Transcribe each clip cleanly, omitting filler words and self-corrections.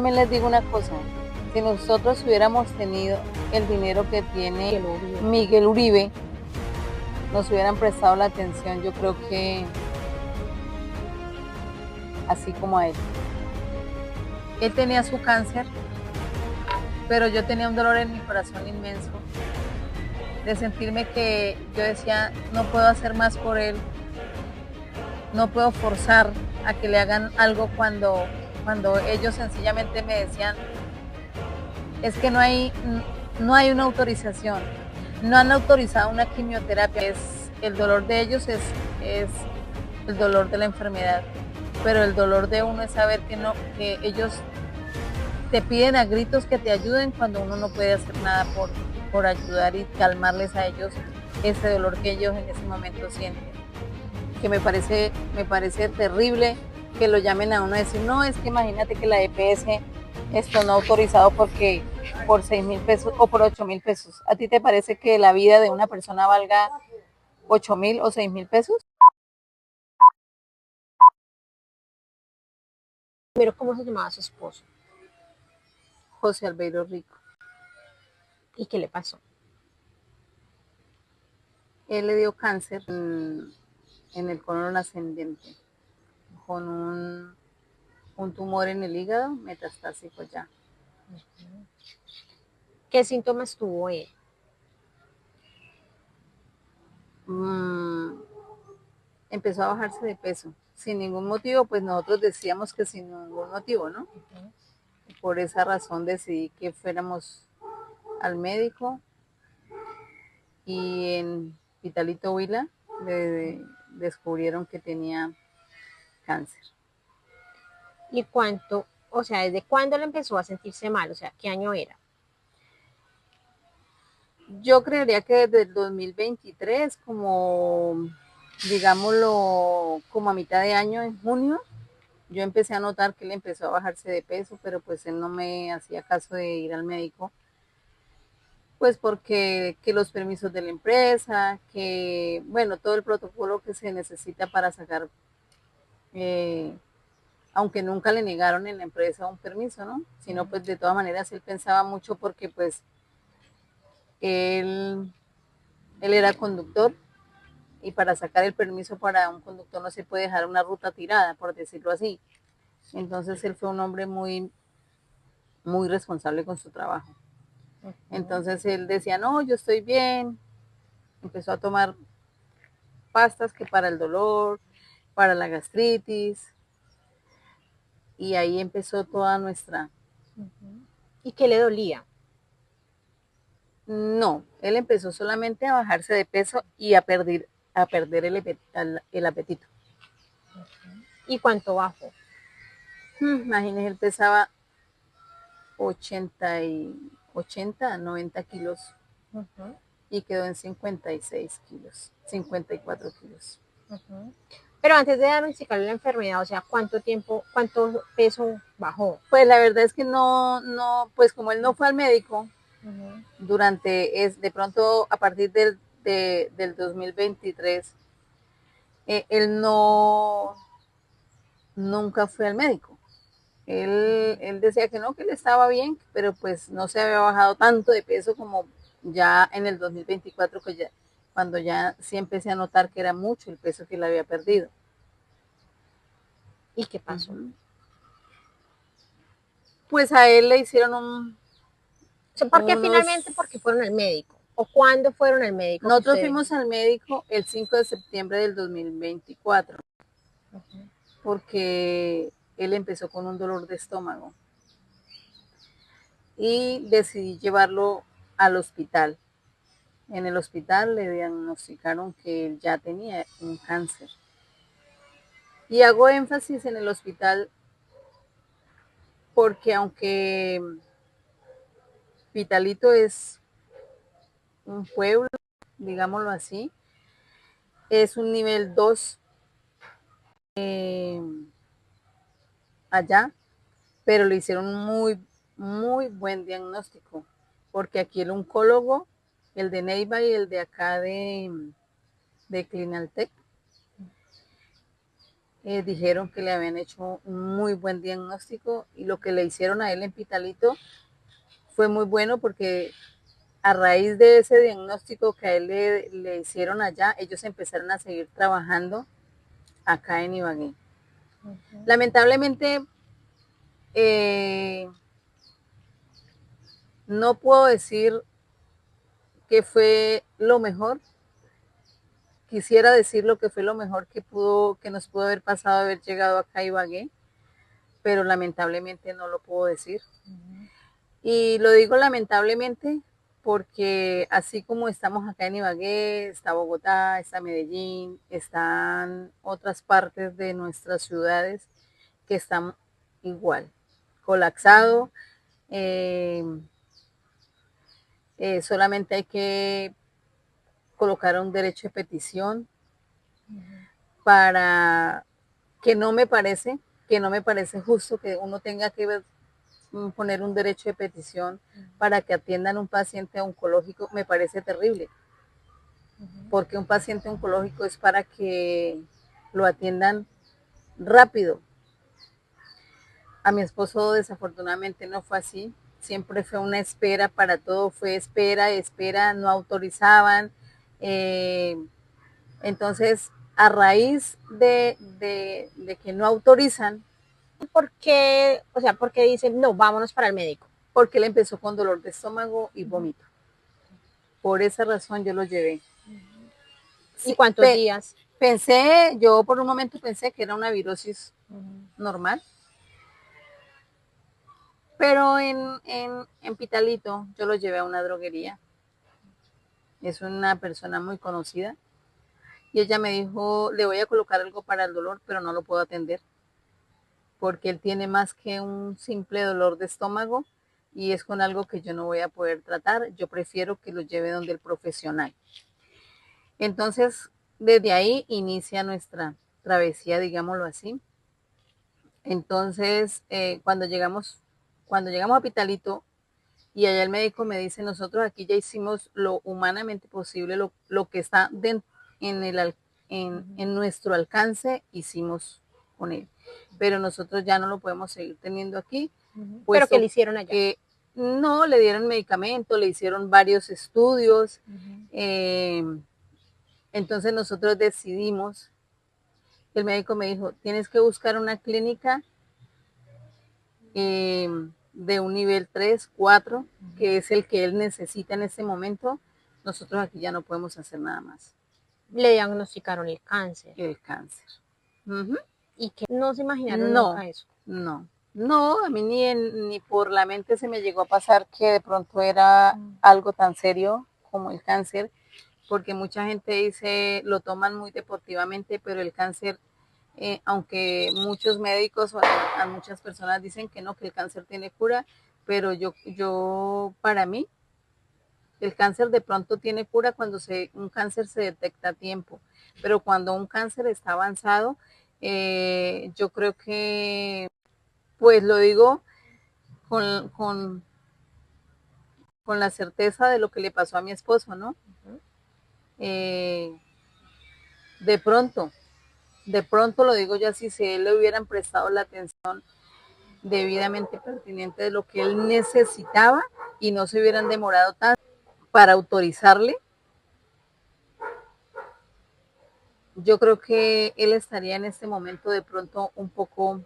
también les digo una cosa, si nosotros hubiéramos tenido el dinero que tiene Miguel Uribe, nos hubieran prestado la atención, yo creo que así como a él. Él tenía su cáncer, pero yo tenía un dolor en mi corazón inmenso, de sentirme que yo decía, no puedo hacer más por él, no puedo forzar a que le hagan algo cuando ellos sencillamente me decían, es que no hay una autorización, no han autorizado una quimioterapia, el dolor de ellos es el dolor de la enfermedad, pero el dolor de uno es saber que ellos te piden a gritos que te ayuden cuando uno no puede hacer nada por ayudar y calmarles a ellos ese dolor que ellos en ese momento sienten. Que me parece terrible que lo llamen a uno a decir, no, es que imagínate que la EPS esto no autorizado porque por 6.000 pesos o por 8.000 pesos. ¿A ti te parece que la vida de una persona valga 8.000 o 6.000 pesos? Pero ¿cómo se llamaba su esposo? José Albeiro Rico. ¿Y qué le pasó? Él le dio cáncer en el colon ascendente, con un tumor en el hígado metastásico ya. ¿Qué síntomas tuvo él? Empezó a bajarse de peso, sin ningún motivo, pues nosotros decíamos que sin ningún motivo, ¿no? Por esa razón decidí que fuéramos al médico y en Vitalito Huila le descubrieron que tenía cáncer. ¿Y cuánto, o sea, desde cuándo le empezó a sentirse mal? O sea, ¿qué año era? Yo creería que desde el 2023, como digámoslo, como a mitad de año, en junio, yo empecé a notar que él empezó a bajarse de peso, pero pues él no me hacía caso de ir al médico, pues porque que los permisos de la empresa, que bueno, todo el protocolo que se necesita para sacar, aunque nunca le negaron en la empresa un permiso, ¿no? Sino pues de todas maneras él pensaba mucho porque pues él era conductor y para sacar el permiso para un conductor no se puede dejar una ruta tirada, por decirlo así. Entonces él fue un hombre muy, muy responsable con su trabajo. Entonces él decía, no, yo estoy bien. Empezó a tomar pastas que para el dolor, para la gastritis. Y ahí empezó toda nuestra... ¿Y qué le dolía? No, él empezó solamente a bajarse de peso y a perder el apetito. ¿Y cuánto bajó? Imagínese, él pesaba 90 kilos y quedó en 56 kilos, 54 kilos. Pero antes de diagnosticarle la enfermedad, o sea, ¿cuánto peso bajó? Pues la verdad es que no, pues como él no fue al médico, de pronto a partir del 2023, él nunca fue al médico. Él decía que no, que él estaba bien, pero pues no se había bajado tanto de peso como ya en el 2024, cuando ya sí empecé a notar que era mucho el peso que él había perdido. ¿Y qué pasó? Pues a él le hicieron un... O sea, ¿por qué finalmente? Porque fueron al médico. ¿O cuándo fueron al médico? Nosotros fuimos al médico el 5 de septiembre del 2024, porque él empezó con un dolor de estómago y decidí llevarlo al hospital. En el hospital le diagnosticaron que él ya tenía un cáncer. Y hago énfasis en el hospital porque aunque Vitalito es un pueblo, digámoslo así, es un nivel 2 allá, pero le hicieron muy, muy buen diagnóstico, porque aquí el oncólogo, el de Neiva y el de acá de Clinaltec, dijeron que le habían hecho un muy buen diagnóstico y lo que le hicieron a él en Pitalito fue muy bueno porque a raíz de ese diagnóstico que a él le hicieron allá, ellos empezaron a seguir trabajando acá en Ibagué. Lamentablemente, no puedo decir que fue lo mejor. Quisiera decir lo que fue lo mejor que nos pudo haber pasado haber llegado acá a Ibagué, pero lamentablemente no lo puedo decir. Y lo digo lamentablemente porque así como estamos acá en Ibagué, está Bogotá, está Medellín, están otras partes de nuestras ciudades que están igual, colapsado. Eh, solamente hay que colocar un derecho de petición para que no me parece justo que uno tenga que poner un derecho de petición para que atiendan un paciente oncológico, me parece terrible, porque un paciente oncológico es para que lo atiendan rápido. A mi esposo desafortunadamente no fue así, siempre fue una espera para todo, fue espera, espera, no autorizaban. Entonces, a raíz de que no autorizan, ¿Por qué? O sea, porque dicen, no, vámonos para el médico. porque él empezó con dolor de estómago y vómito. Por esa razón yo lo llevé. ¿Y cuántos días? Yo por un momento pensé que era una virosis normal, pero en Pitalito yo lo llevé a una droguería. Es una persona muy conocida y ella me dijo, le voy a colocar algo para el dolor, pero no lo puedo atender porque él tiene más que un simple dolor de estómago y es con algo que yo no voy a poder tratar. Yo prefiero que lo lleve donde el profesional. Entonces, desde ahí inicia nuestra travesía, digámoslo así. Entonces, cuando llegamos a Pitalito y allá el médico me dice, nosotros aquí ya hicimos lo humanamente posible, lo que está en nuestro alcance, hicimos con él. Pero nosotros ya no lo podemos seguir teniendo aquí. ¿Pero qué le hicieron allá? Que no, le dieron medicamento, le hicieron varios estudios. Entonces nosotros decidimos, el médico me dijo, tienes que buscar una clínica de un nivel 3, 4, que es el que él necesita en este momento. Nosotros aquí ya no podemos hacer nada más. Le diagnosticaron el cáncer. El cáncer. ¿Y que no se imaginaron nunca eso? No, a mí ni por la mente se me llegó a pasar que de pronto era algo tan serio como el cáncer, porque mucha gente dice, lo toman muy deportivamente, pero el cáncer, aunque muchos médicos o a muchas personas dicen que no, que el cáncer tiene cura, pero yo para mí, el cáncer de pronto tiene cura cuando un cáncer se detecta a tiempo, pero cuando un cáncer está avanzado, yo creo que, pues lo digo con la certeza de lo que le pasó a mi esposo, ¿no? De pronto lo digo ya, si él le hubieran prestado la atención debidamente pertinente de lo que él necesitaba y no se hubieran demorado tanto para autorizarle, yo creo que él estaría en este momento de pronto un poco...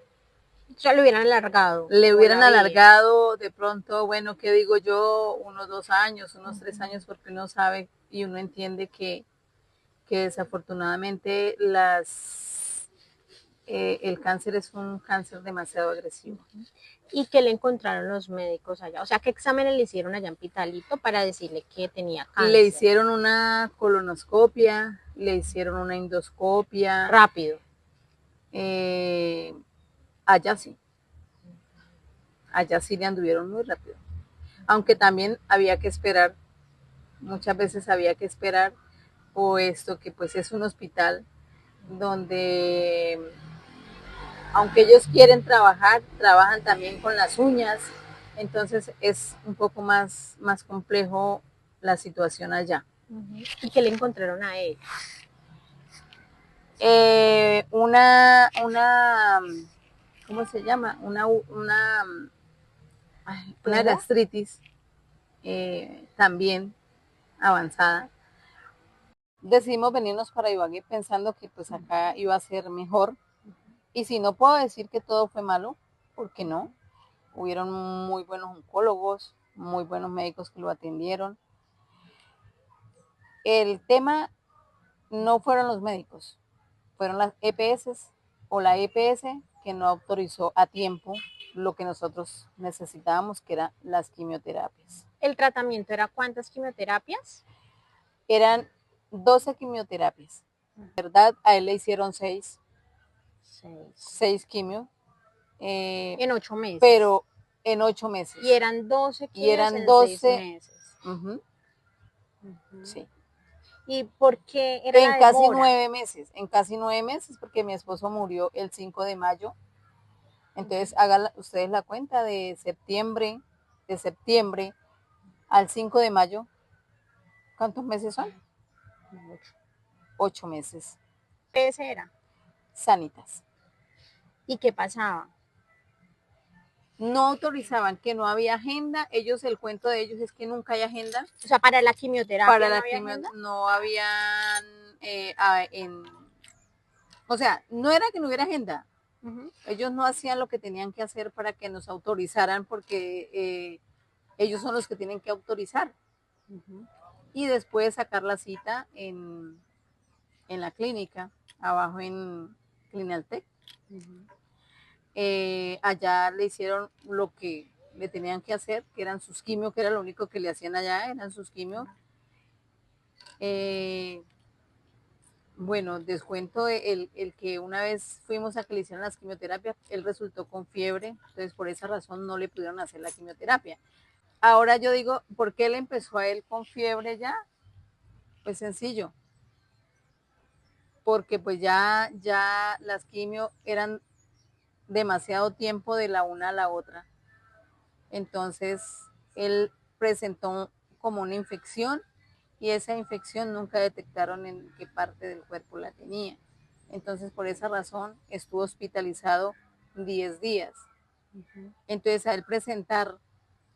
Ya lo hubieran alargado. Le hubieran alargado de pronto, bueno, ¿qué digo yo? Unos 2 años, unos 3 años, porque uno sabe y uno entiende que desafortunadamente el cáncer es un cáncer demasiado agresivo. ¿Y qué le encontraron los médicos allá? O sea, ¿qué exámenes le hicieron allá en Pitalito para decirle que tenía cáncer? Le hicieron una colonoscopia, le hicieron una endoscopia. Rápido. Allá sí. Allá sí le anduvieron muy rápido. Aunque también había que esperar, muchas veces había que esperar, puesto que pues es un hospital donde, aunque ellos quieren trabajar, trabajan también con las uñas, entonces es un poco más complejo la situación allá. ¿Y qué le encontraron a él? ¿Cómo se llama? Una ¿Tenga? gastritis también avanzada. Decidimos venirnos para Ibagué pensando que pues acá iba a ser mejor. Y si no puedo decir que todo fue malo, porque no. Hubieron muy buenos oncólogos, muy buenos médicos que lo atendieron. El tema no fueron los médicos, fueron las EPS o la EPS que no autorizó a tiempo lo que nosotros necesitábamos, que eran las quimioterapias. ¿El tratamiento era cuántas quimioterapias? Eran 12 quimioterapias. ¿Verdad? A él le hicieron 6. 6 quimios. En 8 meses. Pero en 8 meses. Y eran 12 quimios y eran en 12 6 meses. Sí. ¿Y por qué era en la casi demora? 9 meses, en casi 9 meses, porque mi esposo murió el 5 de mayo. Entonces, hagan ustedes la cuenta de septiembre al 5 de mayo. ¿Cuántos meses son? 8 meses. Ese era. Sanitas. ¿Y qué pasaba? No autorizaban, que no había agenda. Ellos, el cuento de ellos es que nunca hay agenda. O sea, para la quimioterapia Para no la había quimio agenda. no habían, o sea, no era que no hubiera agenda. Ellos no hacían lo que tenían que hacer para que nos autorizaran, porque ellos son los que tienen que autorizar. Y después sacar la cita en la clínica, abajo en Clinaltec. Allá le hicieron lo que le tenían que hacer, que eran sus quimios, que era lo único que le hacían allá, eran sus quimios. Bueno, descuento el que una vez fuimos a que le hicieron las quimioterapias, él resultó con fiebre, entonces por esa razón no le pudieron hacer la quimioterapia. Ahora yo digo, ¿por qué le empezó a él con fiebre ya? Pues sencillo, porque pues ya las quimio eran demasiado tiempo de la una a la otra. Entonces él presentó como una infección y esa infección nunca detectaron en qué parte del cuerpo la tenía. Entonces por esa razón estuvo hospitalizado 10 días. Entonces al presentar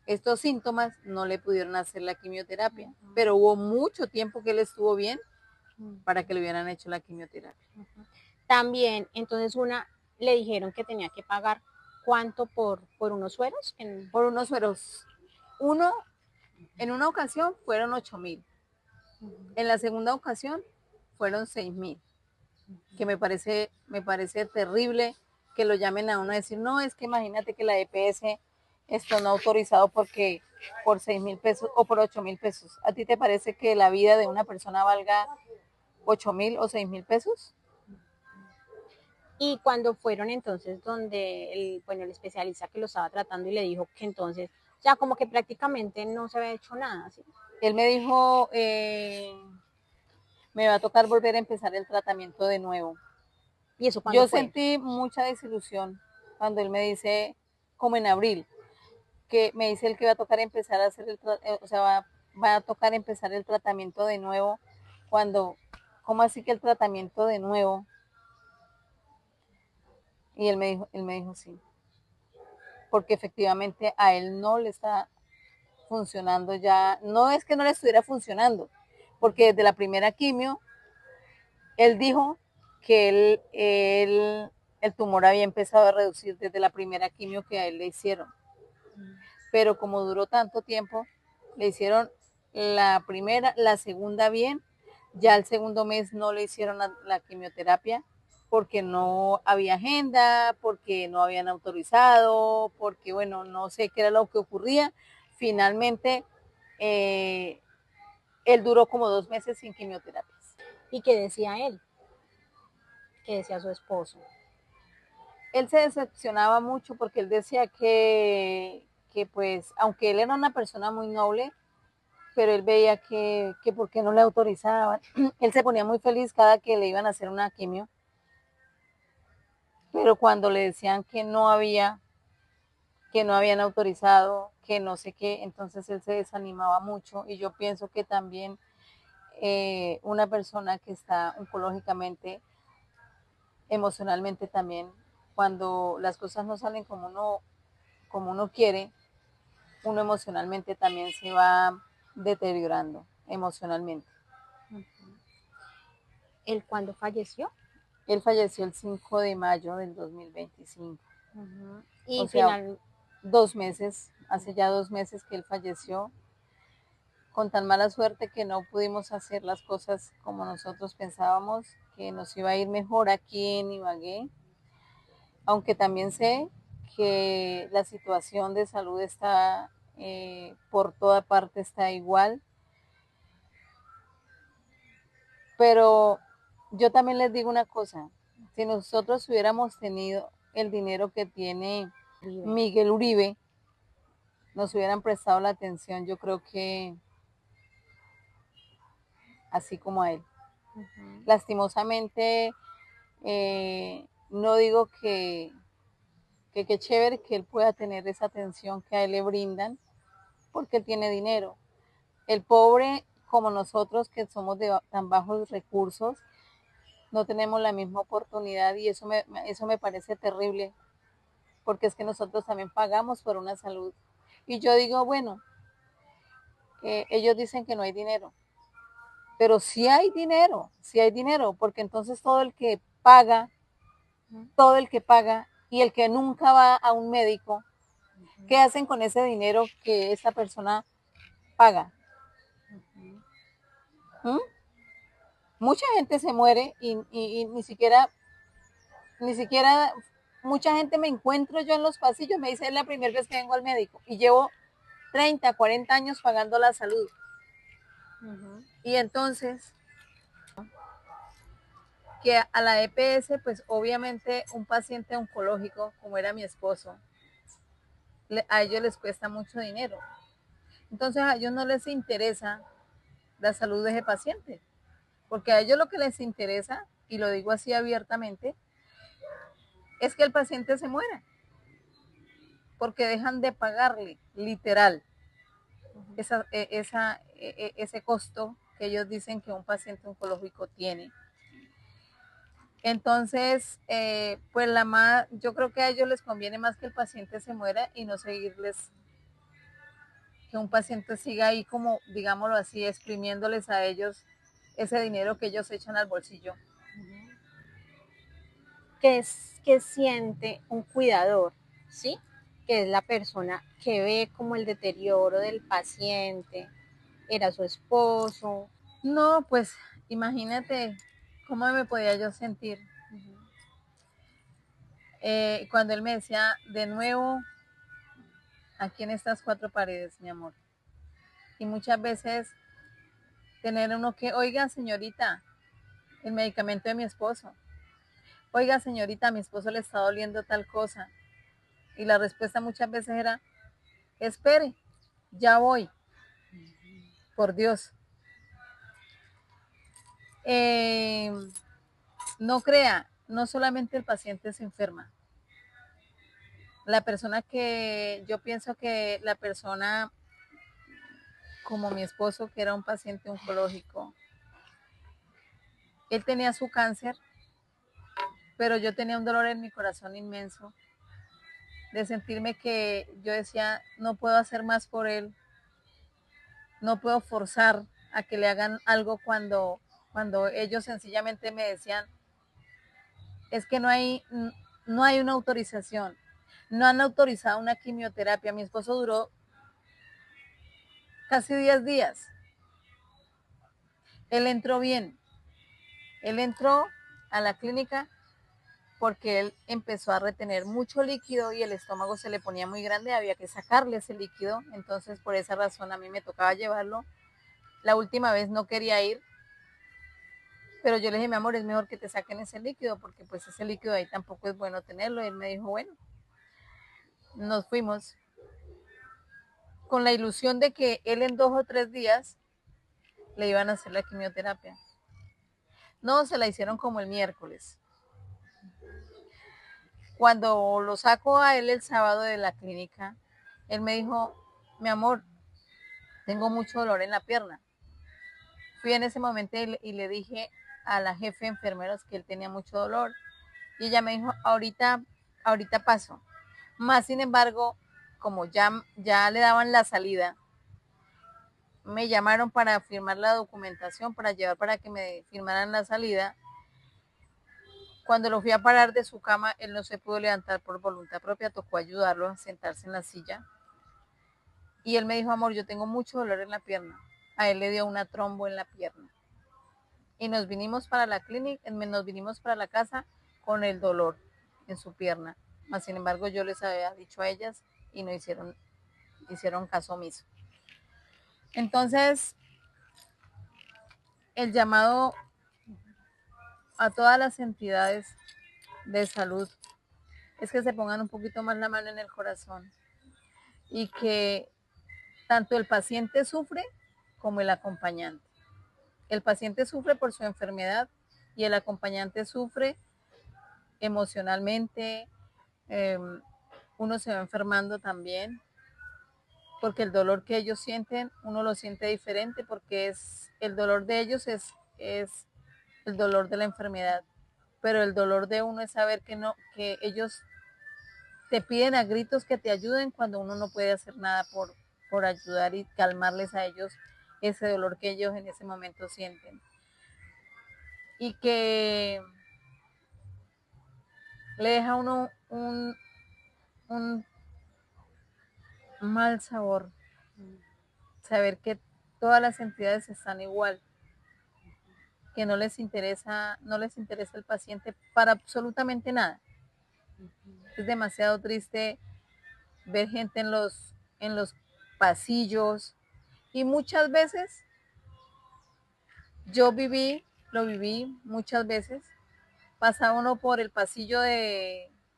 estos síntomas no le pudieron hacer la quimioterapia, pero hubo mucho tiempo que él estuvo bien para que le hubieran hecho la quimioterapia. También, entonces le dijeron que tenía que pagar ¿cuánto por unos sueros? Por unos sueros. En una ocasión fueron 8,000. En la segunda ocasión fueron 6,000. Que me parece terrible que lo llamen a uno a decir, no, es que imagínate que la EPS esto no autorizado porque por 6,000 pesos o por 8,000 pesos. ¿A ti te parece que la vida de una persona valga 8,000 o 6,000 pesos? Y cuando fueron entonces donde el especialista que lo estaba tratando y le dijo que entonces, o sea, como que prácticamente no se había hecho nada, ¿sí? Él me dijo, me va a tocar volver a empezar el tratamiento de nuevo. ¿Y eso cuándo Yo fue? sentí mucha desilusión cuando él me dice, como en abril, que me dice él que va a tocar empezar a hacer va a tocar empezar el tratamiento de nuevo, cuando, ¿cómo así que el tratamiento de nuevo? Y él me dijo sí, porque efectivamente a él no le está funcionando ya, no es que no le estuviera funcionando, porque desde la primera quimio, él dijo que el tumor había empezado a reducir desde la primera quimio que a él le hicieron. Pero como duró tanto tiempo, le hicieron la primera, la segunda bien, ya el segundo mes no le hicieron la quimioterapia porque no había agenda, porque no habían autorizado, porque bueno, no sé qué era lo que ocurría. Finalmente, él duró como 2 meses sin quimioterapias. ¿Y qué decía él? ¿Qué decía su esposo? Él se decepcionaba mucho porque él decía que pues, aunque él era una persona muy noble, pero él veía que por qué no le autorizaban. Él se ponía muy feliz cada que le iban a hacer una quimio, pero cuando le decían que no habían autorizado, que no sé qué, entonces él se desanimaba mucho. Y yo pienso que también una persona que está oncológicamente emocionalmente también, cuando las cosas no salen como uno quiere, uno emocionalmente también se va deteriorando emocionalmente. ¿Él cuándo falleció? Él falleció el 5 de mayo del 2025. Y O sea, final, 2 meses, hace ya 2 meses que él falleció, con tan mala suerte que no pudimos hacer las cosas como nosotros pensábamos, que nos iba a ir mejor aquí en Ibagué, aunque también sé que la situación de salud está por toda parte está igual, pero yo también les digo una cosa, si nosotros hubiéramos tenido el dinero que tiene Miguel Uribe, nos hubieran prestado la atención, yo creo que así como a él. Lastimosamente, no digo que chévere que él pueda tener esa atención que a él le brindan, porque él tiene dinero. El pobre, como nosotros que somos de tan bajos recursos, no tenemos la misma oportunidad y eso me parece terrible, porque es que nosotros también pagamos por una salud. Y yo digo, bueno, ellos dicen que no hay dinero, pero sí hay dinero, porque entonces todo el que paga y el que nunca va a un médico, ¿qué hacen con ese dinero que esa persona paga? ¿Mm? Mucha gente se muere y ni siquiera, mucha gente me encuentro yo en los pasillos, me dice, es la primera vez que vengo al médico y llevo 30, 40 años pagando la salud. Y entonces, que a la EPS, pues obviamente un paciente oncológico, como era mi esposo, a ellos les cuesta mucho dinero. Entonces a ellos no les interesa la salud de ese paciente, porque a ellos lo que les interesa, y lo digo así abiertamente, es que el paciente se muera, porque dejan de pagarle, literal, ese costo que ellos dicen que un paciente oncológico tiene. Entonces, pues yo creo que a ellos les conviene más que el paciente se muera y no seguirles, que un paciente siga ahí como, digámoslo así, exprimiéndoles a ellos ese dinero que ellos echan al bolsillo. ¿Qué siente un cuidador? ¿Sí? Que es la persona que ve como el deterioro del paciente, era su esposo. No, pues imagínate cómo me podía yo sentir cuando él me decía, de nuevo, aquí en estas cuatro paredes, mi amor. Y muchas veces tener uno que, oiga, señorita, el medicamento de mi esposo. Oiga, señorita, a mi esposo le está doliendo tal cosa. Y la respuesta muchas veces era, espere, ya voy, por Dios. No crea, no solamente el paciente se enferma. La persona que, yo pienso que la persona como mi esposo, que era un paciente oncológico, él tenía su cáncer, pero yo tenía un dolor en mi corazón inmenso de sentirme que yo decía, no puedo hacer más por él, no puedo forzar a que le hagan algo cuando ellos sencillamente me decían, es que no hay una autorización, no han autorizado una quimioterapia. Mi esposo duró casi 10 días. Él entró bien, él entró a la clínica porque él empezó a retener mucho líquido y el estómago se le ponía muy grande, había que sacarle ese líquido, entonces por esa razón a mí me tocaba llevarlo. La última vez no quería ir, pero yo le dije, mi amor, es mejor que te saquen ese líquido porque pues ese líquido ahí tampoco es bueno tenerlo. Y él me dijo, bueno, nos fuimos con la ilusión de que él en 2 o 3 días le iban a hacer la quimioterapia. No, se la hicieron como el miércoles. Cuando lo saco a él el sábado de la clínica, él me dijo, mi amor, tengo mucho dolor en la pierna. Fui en ese momento y le dije a la jefe de enfermeros que él tenía mucho dolor. Y ella me dijo, ahorita paso. Más sin embargo, como ya le daban la salida, me llamaron para firmar la documentación, para llevar para que me firmaran la salida. Cuando lo fui a parar de su cama, él no se pudo levantar por voluntad propia, tocó ayudarlo a sentarse en la silla. Y él me dijo, amor, yo tengo mucho dolor en la pierna. A él le dio una trombo en la pierna. Y nos vinimos para la clínica, nos vinimos para la casa con el dolor en su pierna. Mas, sin embargo, yo les había dicho a ellas y no hicieron caso omiso. Entonces, el llamado a todas las entidades de salud es que se pongan un poquito más la mano en el corazón y que tanto el paciente sufre como el acompañante. El paciente sufre por su enfermedad y el acompañante sufre emocionalmente, uno se va enfermando también, porque el dolor que ellos sienten, uno lo siente diferente, porque el dolor de ellos es el dolor de la enfermedad, pero el dolor de uno es saber que ellos te piden a gritos que te ayuden cuando uno no puede hacer nada por ayudar y calmarles a ellos ese dolor que ellos en ese momento sienten. Y que le deja a uno un mal sabor saber que todas las entidades están igual, que no les interesa el paciente para absolutamente nada. Es demasiado triste ver gente en los pasillos y muchas veces lo viví muchas veces, pasa uno por el pasillo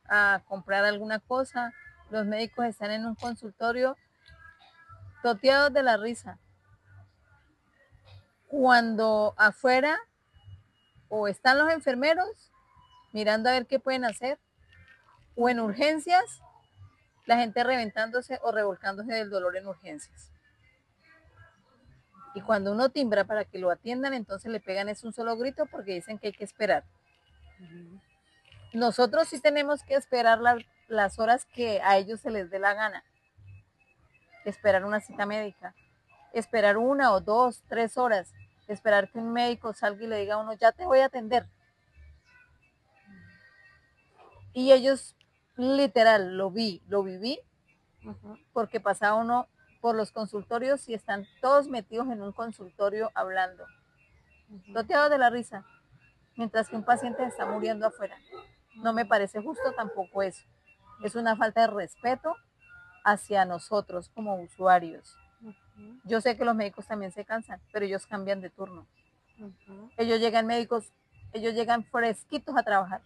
a comprar alguna cosa, los médicos están en un consultorio toteados de la risa, cuando afuera o están los enfermeros mirando a ver qué pueden hacer, o en urgencias, la gente reventándose o revolcándose del dolor en urgencias. Y cuando uno timbra para que lo atiendan, entonces le pegan un solo grito porque dicen que hay que esperar. Nosotros sí tenemos que esperar las horas que a ellos se les dé la gana. Esperar una cita médica. Esperar 1 o 2, 3 horas. Esperar que un médico salga y le diga a uno, ya te voy a atender. Y ellos, literal, lo viví, porque pasaba uno por los consultorios y están todos metidos en un consultorio hablando, toteados de la risa, mientras que un paciente está muriendo afuera. No me parece justo tampoco eso. Es una falta de respeto hacia nosotros como usuarios. Yo sé que los médicos también se cansan, pero ellos cambian de turno. Ellos llegan fresquitos a trabajar.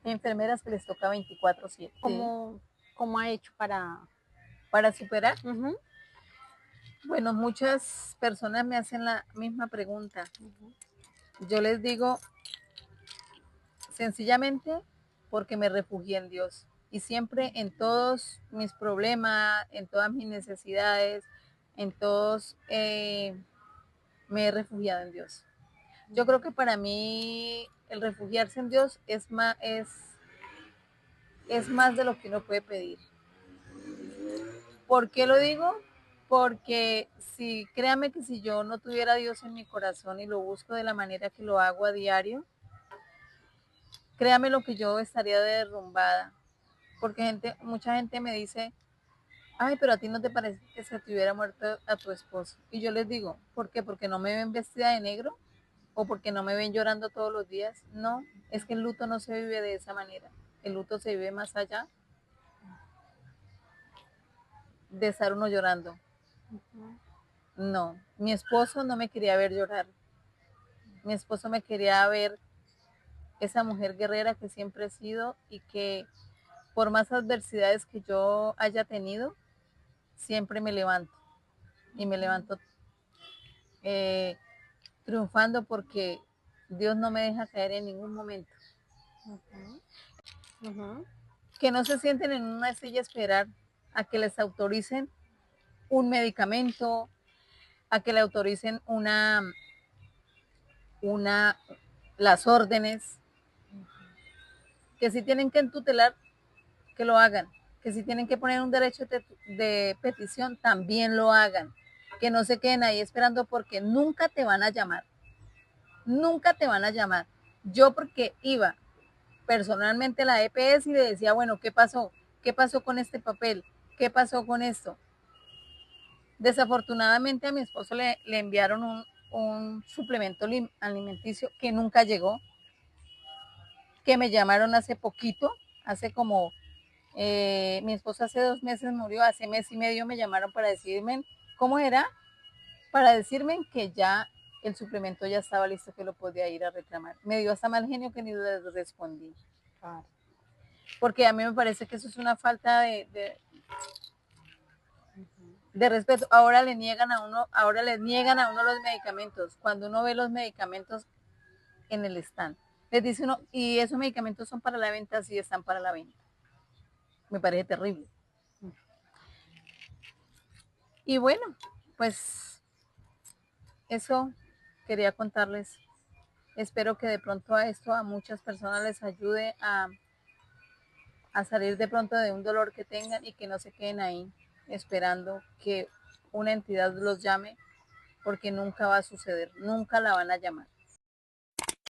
Hay enfermeras que les toca 24/7. ¿Cómo ha hecho para superar? Bueno, muchas personas me hacen la misma pregunta. Yo les digo, sencillamente, porque me refugié en Dios. Y siempre en todos mis problemas, en todas mis necesidades, en todos, me he refugiado en Dios. Yo creo que para mí el refugiarse en Dios es más de lo que uno puede pedir. ¿Por qué lo digo? Porque créame que si yo no tuviera a Dios en mi corazón y lo busco de la manera que lo hago a diario, créame lo que yo estaría derrumbada. Porque mucha gente me dice, ay, pero a ti no te parece que se te hubiera muerto a tu esposo. Y yo les digo, ¿por qué? ¿Porque no me ven vestida de negro? ¿O porque no me ven llorando todos los días? No, es que el luto no se vive de esa manera. El luto se vive más allá de estar uno llorando. No, mi esposo no me quería ver llorar. Mi esposo me quería ver esa mujer guerrera que siempre he sido y que por más adversidades que yo haya tenido, siempre me levanto. Y me levanto triunfando porque Dios no me deja caer en ningún momento. Que no se sienten en una silla a esperar a que les autoricen un medicamento, a que le autoricen las órdenes. que si tienen que tutelar, que lo hagan, que si tienen que poner un derecho de petición, también lo hagan, que no se queden ahí esperando porque nunca te van a llamar, nunca te van a llamar. Yo porque iba personalmente a la EPS y le decía, bueno, ¿qué pasó? ¿Qué pasó con este papel? ¿Qué pasó con esto? Desafortunadamente a mi esposo le enviaron un suplemento alimenticio que nunca llegó, que me llamaron hace poquito, hace como, mi esposo hace 2 meses murió, hace mes y medio me llamaron para decirme, ¿cómo era? Para decirme que ya el suplemento ya estaba listo, que lo podía ir a reclamar. Me dio hasta mal genio que ni les respondí. Claro. Porque a mí me parece que eso es una falta de respeto. Ahora le niegan a uno los medicamentos. Cuando uno ve los medicamentos en el stand, les dice uno, y esos medicamentos son para la venta, sí están para la venta. Me parece terrible. Y bueno, pues eso quería contarles. Espero que de pronto a esto a muchas personas les ayude a salir de pronto de un dolor que tengan y que no se queden ahí esperando que una entidad los llame, porque nunca va a suceder, nunca la van a llamar.